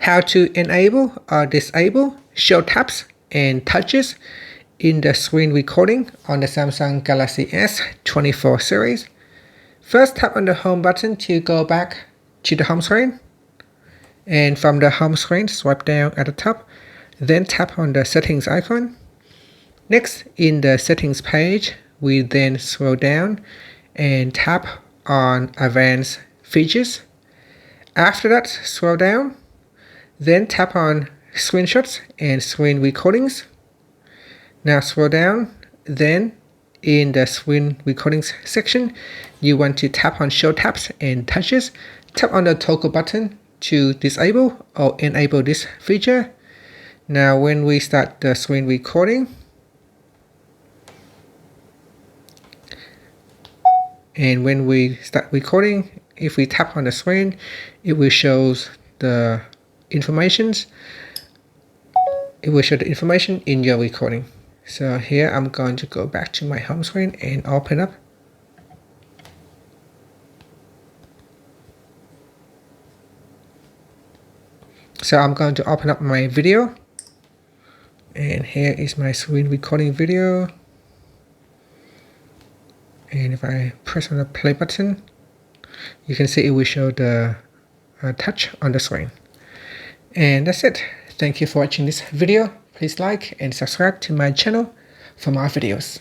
how to enable or disable show taps and touches in the screen recording on the Samsung Galaxy S24 series. First, tap on the home button to go back to the home screen. And from the home screen, swipe down at the top. Then tap on the settings icon. Next, in the settings page, we then scroll down and tap on advanced features. After that, scroll down. Then tap on screenshots and screen recordings. Now scroll down. Then in the screen recordings section, you want to tap on show taps and touches. Tap on the toggle button to disable or enable this feature. Now when we start the screen recording, and when we start recording, if we tap on the screen, it will show the informations. It will show the information in your recording. So here I'm going to go back to my home screen and open up. So I'm going to open up my video. And here is my screen recording video. And if I press on the play button, you can see it will show the touch on the screen. And that's it. Thank you for watching this video. Please like and subscribe to my channel for more videos.